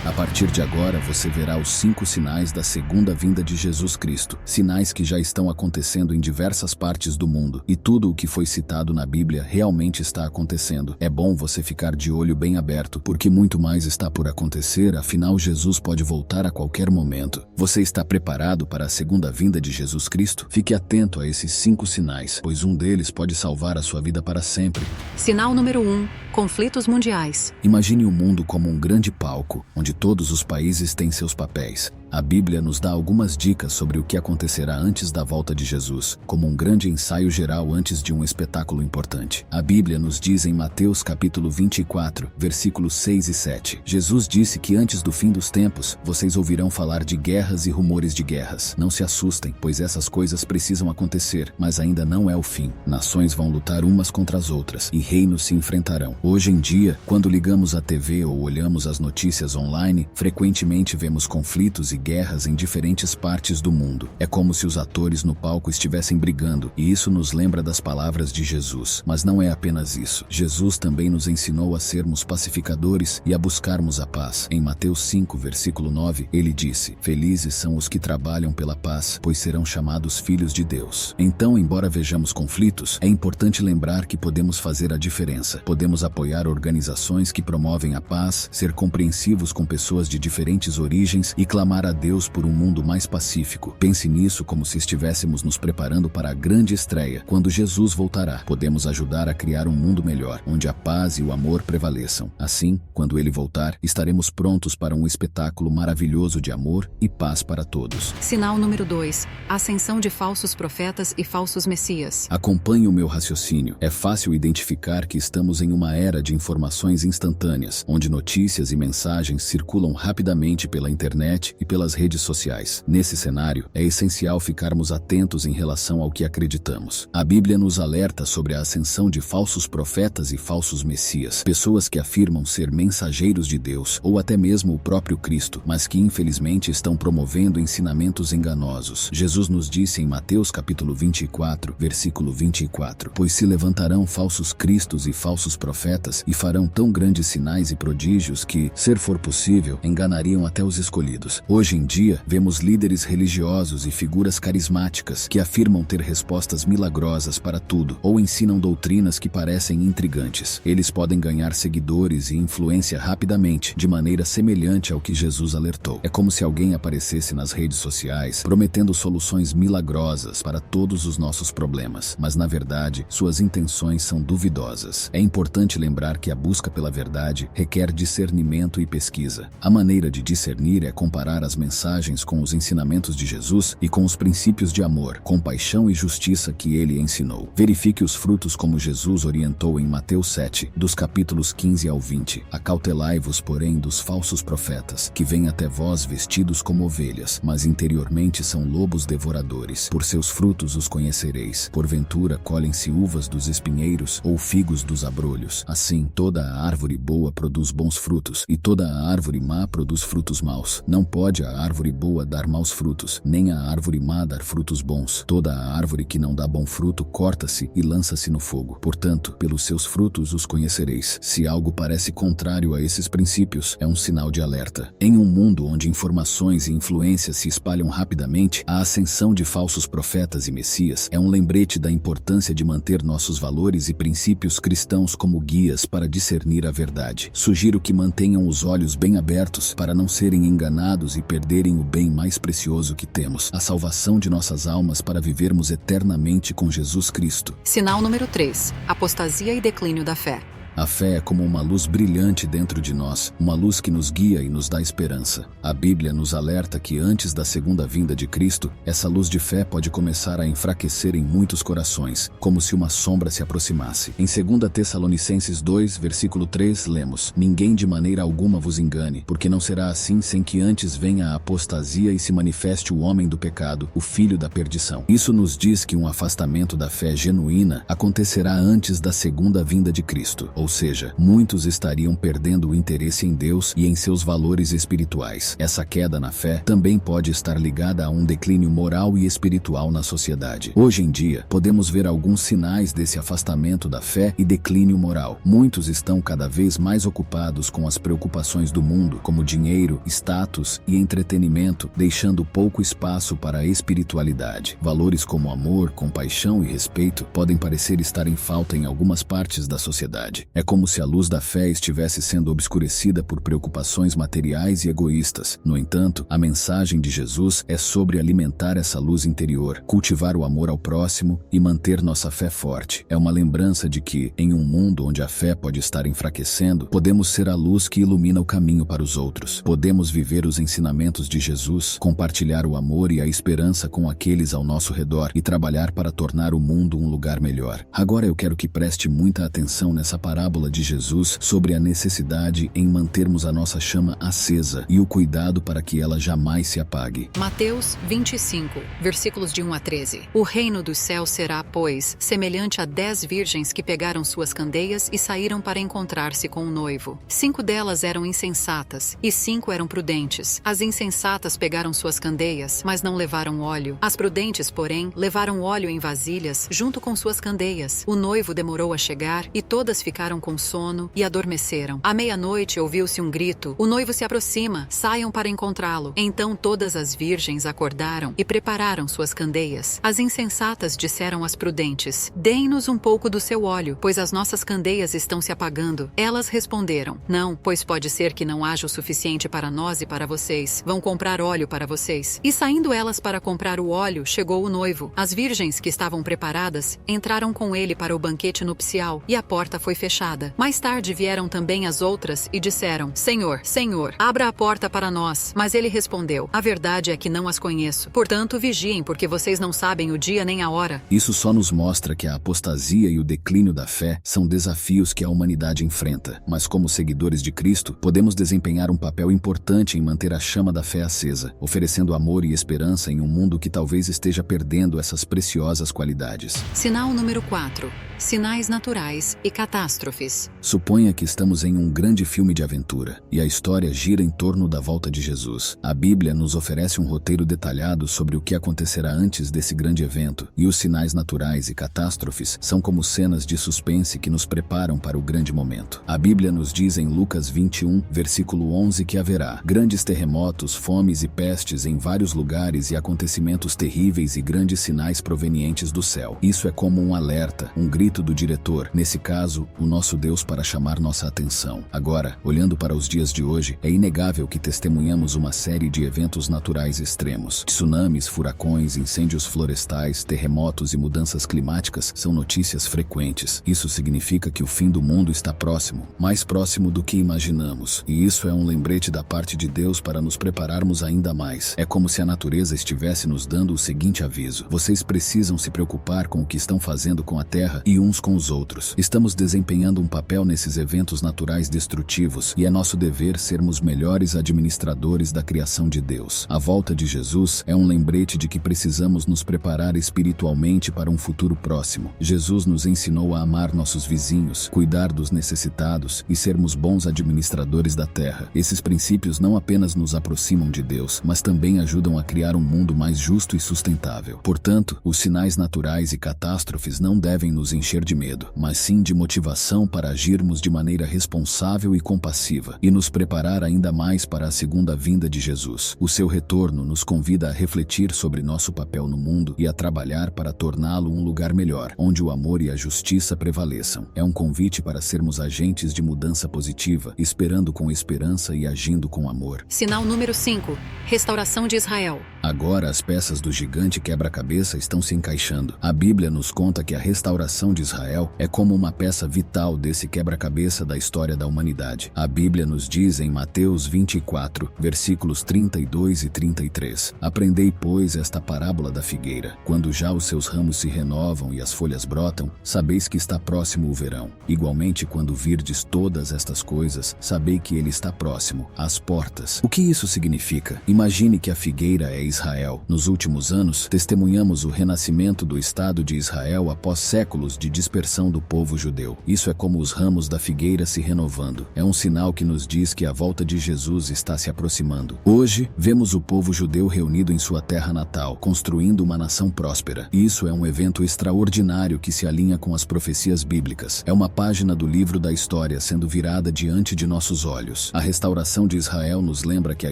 A partir de agora, você verá os 5 sinais da segunda vinda de Jesus Cristo. Sinais que já estão acontecendo em diversas partes do mundo. E tudo o que foi citado na Bíblia realmente está acontecendo. É bom você ficar de olho bem aberto, porque muito mais está por acontecer, afinal Jesus pode voltar a qualquer momento. Você está preparado para a segunda vinda de Jesus Cristo? Fique atento a esses 5 sinais, pois um deles pode salvar a sua vida para sempre. Sinal número 1. Conflitos mundiais. Imagine o mundo como um grande palco, onde todos os países têm seus papéis. A Bíblia nos dá algumas dicas sobre o que acontecerá antes da volta de Jesus, como um grande ensaio geral antes de um espetáculo importante. A Bíblia nos diz em Mateus capítulo 24, versículos 6 e 7. Jesus disse que antes do fim dos tempos, vocês ouvirão falar de guerras e rumores de guerras. Não se assustem, pois essas coisas precisam acontecer, mas ainda não é o fim. Nações vão lutar umas contra as outras, e reinos se enfrentarão. Hoje em dia, quando ligamos a TV ou olhamos as notícias online, frequentemente vemos conflitos e guerras em diferentes partes do mundo. É como se os atores no palco estivessem brigando, e isso nos lembra das palavras de Jesus. Mas não é apenas isso. Jesus também nos ensinou a sermos pacificadores e a buscarmos a paz. Em Mateus 5, versículo 9, ele disse: "Felizes são os que trabalham pela paz, pois serão chamados filhos de Deus." Então, embora vejamos conflitos, é importante lembrar que podemos fazer a diferença. Podemos apoiar organizações que promovem a paz, ser compreensivos com pessoas de diferentes origens e clamar a Deus por um mundo mais pacífico. Pense nisso como se estivéssemos nos preparando para a grande estreia, quando Jesus voltará. Podemos ajudar a criar um mundo melhor, onde a paz e o amor prevaleçam. Assim, quando ele voltar, estaremos prontos para um espetáculo maravilhoso de amor e paz para todos. Sinal número 2. Ascensão de falsos profetas e falsos messias. Acompanhe o meu raciocínio. É fácil identificar que estamos em uma era de informações instantâneas, onde notícias e mensagens circulam rapidamente pela internet e pelas redes sociais. Nesse cenário, é essencial ficarmos atentos em relação ao que acreditamos. A Bíblia nos alerta sobre a ascensão de falsos profetas e falsos messias, pessoas que afirmam ser mensageiros de Deus ou até mesmo o próprio Cristo, mas que infelizmente estão promovendo ensinamentos enganosos. Jesus nos disse em Mateus capítulo 24, versículo 24: "Pois se levantarão falsos cristos e falsos profetas e farão tão grandes sinais e prodígios que, se for possível, enganariam até os escolhidos." Hoje em dia, vemos líderes religiosos e figuras carismáticas que afirmam ter respostas milagrosas para tudo ou ensinam doutrinas que parecem intrigantes. Eles podem ganhar seguidores e influência rapidamente, de maneira semelhante ao que Jesus alertou. É como se alguém aparecesse nas redes sociais prometendo soluções milagrosas para todos os nossos problemas, mas na verdade, suas intenções são duvidosas. É importante lembrar que a busca pela verdade requer discernimento e pesquisa. A maneira de discernir é comparar as mensagens com os ensinamentos de Jesus e com os princípios de amor, compaixão e justiça que ele ensinou. Verifique os frutos como Jesus orientou em Mateus 7, dos capítulos 15 ao 20. "Acautelai-vos, porém, dos falsos profetas, que vêm até vós vestidos como ovelhas, mas interiormente são lobos devoradores. Por seus frutos os conhecereis. Porventura colhem-se uvas dos espinheiros ou figos dos abrolhos. Assim, toda a árvore boa produz bons frutos, e toda a árvore má produz frutos maus. Não pode a árvore boa dar maus frutos, nem a árvore má dar frutos bons. Toda a árvore que não dá bom fruto corta-se e lança-se no fogo. Portanto, pelos seus frutos os conhecereis." Se algo parece contrário a esses princípios, é um sinal de alerta. Em um mundo onde informações e influências se espalham rapidamente, a ascensão de falsos profetas e messias é um lembrete da importância de manter nossos valores e princípios cristãos como guias para discernir a verdade. Sugiro que mantenham os olhos bem abertos para não serem enganados e perderem o bem mais precioso que temos, a salvação de nossas almas para vivermos eternamente com Jesus Cristo. Sinal número 3. Apostasia e declínio da fé. A fé é como uma luz brilhante dentro de nós, uma luz que nos guia e nos dá esperança. A Bíblia nos alerta que antes da segunda vinda de Cristo, essa luz de fé pode começar a enfraquecer em muitos corações, como se uma sombra se aproximasse. Em 2 Tessalonicenses 2, versículo 3, lemos: "Ninguém de maneira alguma vos engane, porque não será assim sem que antes venha a apostasia e se manifeste o homem do pecado, o filho da perdição." Isso nos diz que um afastamento da fé genuína acontecerá antes da segunda vinda de Cristo. ou seja, muitos estariam perdendo o interesse em Deus e em seus valores espirituais. Essa queda na fé também pode estar ligada a um declínio moral e espiritual na sociedade. Hoje em dia, podemos ver alguns sinais desse afastamento da fé e declínio moral. Muitos estão cada vez mais ocupados com as preocupações do mundo, como dinheiro, status e entretenimento, deixando pouco espaço para a espiritualidade. Valores como amor, compaixão e respeito podem parecer estar em falta em algumas partes da sociedade. É como se a luz da fé estivesse sendo obscurecida por preocupações materiais e egoístas. No entanto, a mensagem de Jesus é sobre alimentar essa luz interior, cultivar o amor ao próximo e manter nossa fé forte. É uma lembrança de que, em um mundo onde a fé pode estar enfraquecendo, podemos ser a luz que ilumina o caminho para os outros. Podemos viver os ensinamentos de Jesus, compartilhar o amor e a esperança com aqueles ao nosso redor e trabalhar para tornar o mundo um lugar melhor. Agora eu quero que preste muita atenção nessa parábola de Jesus sobre a necessidade em mantermos a nossa chama acesa e o cuidado para que ela jamais se apague. Mateus 25, versículos de 1 a 13. O reino dos céus será, pois, semelhante a 10 virgens que pegaram suas candeias e saíram para encontrar-se com o noivo. 5 delas eram insensatas e 5 eram prudentes. As insensatas pegaram suas candeias, mas não levaram óleo. As prudentes, porém, levaram óleo em vasilhas junto com suas candeias. O noivo demorou a chegar e todas ficaram com sono e adormeceram. À meia-noite ouviu-se um grito: o noivo se aproxima, saiam para encontrá-lo. Então todas as virgens acordaram e prepararam suas candeias. As insensatas disseram às prudentes: deem-nos um pouco do seu óleo, pois as nossas candeias estão se apagando. Elas responderam: não, pois pode ser que não haja o suficiente para nós e para vocês. Vão comprar óleo para vocês. E saindo elas para comprar o óleo, chegou o noivo. As virgens que estavam preparadas entraram com ele para o banquete nupcial e a porta foi fechada. Mais tarde vieram também as outras e disseram: Senhor, Senhor, abra a porta para nós. Mas ele respondeu: a verdade é que não as conheço. Portanto, vigiem, porque vocês não sabem o dia nem a hora. Isso só nos mostra que a apostasia e o declínio da fé são desafios que a humanidade enfrenta. Mas como seguidores de Cristo, podemos desempenhar um papel importante em manter a chama da fé acesa, oferecendo amor e esperança em um mundo que talvez esteja perdendo essas preciosas qualidades. Sinal número 4. Sinais naturais e catástrofes. Suponha que estamos em um grande filme de aventura, e a história gira em torno da volta de Jesus. A Bíblia nos oferece um roteiro detalhado sobre o que acontecerá antes desse grande evento, e os sinais naturais e catástrofes são como cenas de suspense que nos preparam para o grande momento. A Bíblia nos diz em Lucas 21, versículo 11, que haverá grandes terremotos, fomes e pestes em vários lugares e acontecimentos terríveis e grandes sinais provenientes do céu. Isso é como um alerta, um grito do diretor, nesse caso, o nosso Deus, para chamar nossa atenção. Agora, olhando para os dias de hoje, é inegável que testemunhamos uma série de eventos naturais extremos. Tsunamis, furacões, incêndios florestais, terremotos e mudanças climáticas são notícias frequentes. Isso significa que o fim do mundo está próximo, mais próximo do que imaginamos. E isso é um lembrete da parte de Deus para nos prepararmos ainda mais. É como se a natureza estivesse nos dando o seguinte aviso: vocês precisam se preocupar com o que estão fazendo com a terra e uns com os outros. Estamos desempenhando um papel nesses eventos naturais destrutivos e é nosso dever sermos melhores administradores da criação de Deus. A volta de Jesus é um lembrete de que precisamos nos preparar espiritualmente para um futuro próximo. Jesus nos ensinou a amar nossos vizinhos, cuidar dos necessitados e sermos bons administradores da terra. Esses princípios não apenas nos aproximam de Deus, mas também ajudam a criar um mundo mais justo e sustentável. Portanto, os sinais naturais e catástrofes não devem nos encher de medo, mas sim de motivação para agirmos de maneira responsável e compassiva e nos preparar ainda mais para a segunda vinda de Jesus. O seu retorno nos convida a refletir sobre nosso papel no mundo e a trabalhar para torná-lo um lugar melhor, onde o amor e a justiça prevaleçam. É um convite para sermos agentes de mudança positiva, esperando com esperança e agindo com amor. Sinal número 5. Restauração de Israel. Agora as peças do gigante quebra-cabeça estão se encaixando. A Bíblia nos conta que a restauração de Israel é como uma peça vital desse quebra-cabeça da história da humanidade. A Bíblia nos diz em Mateus 24, versículos 32 e 33: Aprendei, pois, esta parábola da figueira. Quando já os seus ramos se renovam e as folhas brotam, sabeis que está próximo o verão. Igualmente, quando virdes todas estas coisas, sabei que ele está próximo, às portas. O que isso significa? Imagine que a figueira é Israel. Nos últimos anos, testemunhamos o renascimento do Estado de Israel após séculos de dispersão do povo judeu. Isso é Veja como os ramos da figueira se renovando. É um sinal que nos diz que a volta de Jesus está se aproximando. Hoje, vemos o povo judeu reunido em sua terra natal, construindo uma nação próspera. Isso é um evento extraordinário que se alinha com as profecias bíblicas. É uma página do livro da história sendo virada diante de nossos olhos. A restauração de Israel nos lembra que a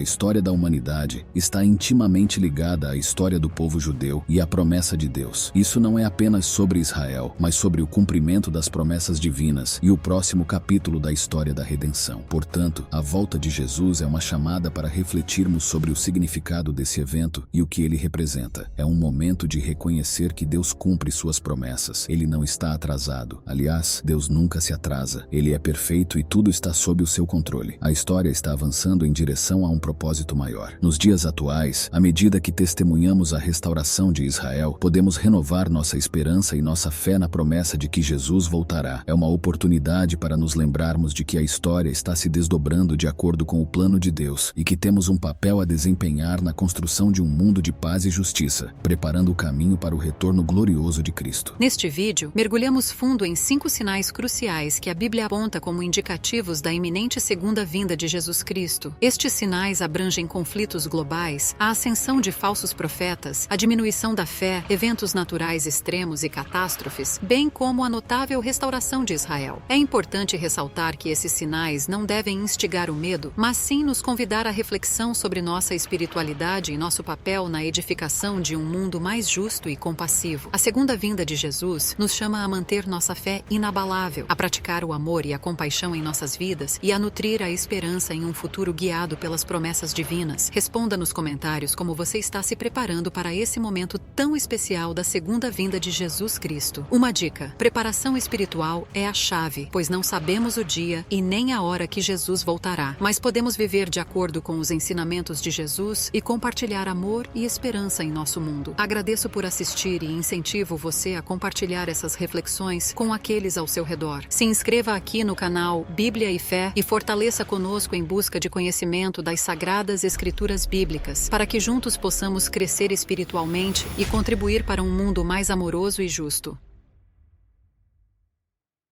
história da humanidade está intimamente ligada à história do povo judeu e à promessa de Deus. Isso não é apenas sobre Israel, mas sobre o cumprimento das promessas divinas e o próximo capítulo da história da redenção. Portanto, a volta de Jesus é uma chamada para refletirmos sobre o significado desse evento e o que ele representa. É um momento de reconhecer que Deus cumpre suas promessas. Ele não está atrasado. Aliás, Deus nunca se atrasa. Ele é perfeito e tudo está sob o seu controle. A história está avançando em direção a um propósito maior. Nos dias atuais, à medida que testemunhamos a restauração de Israel, podemos renovar nossa esperança e nossa fé na promessa de que Jesus voltará. É uma oportunidade para nos lembrarmos de que a história está se desdobrando de acordo com o plano de Deus e que temos um papel a desempenhar na construção de um mundo de paz e justiça, preparando o caminho para o retorno glorioso de Cristo. Neste vídeo, mergulhamos fundo em 5 sinais cruciais que a Bíblia aponta como indicativos da iminente segunda vinda de Jesus Cristo. Estes sinais abrangem conflitos globais, a ascensão de falsos profetas, a diminuição da fé, eventos naturais extremos e catástrofes, bem como a notável restauração de Israel. É importante ressaltar que esses sinais não devem instigar o medo, mas sim nos convidar à reflexão sobre nossa espiritualidade e nosso papel na edificação de um mundo mais justo e compassivo. A segunda vinda de Jesus nos chama a manter nossa fé inabalável, a praticar o amor e a compaixão em nossas vidas e a nutrir a esperança em um futuro guiado pelas promessas divinas. Responda nos comentários como você está se preparando para esse momento tão especial da segunda vinda de Jesus Cristo. Uma dica: preparação espiritual é a chave, pois não sabemos o dia e nem a hora que Jesus voltará, mas podemos viver de acordo com os ensinamentos de Jesus e compartilhar amor e esperança em nosso mundo. Agradeço por assistir e incentivo você a compartilhar essas reflexões com aqueles ao seu redor. Se inscreva aqui no canal Bíblia e Fé e fortaleça conosco em busca de conhecimento das Sagradas Escrituras Bíblicas, para que juntos possamos crescer espiritualmente e contribuir para um mundo mais amoroso e justo.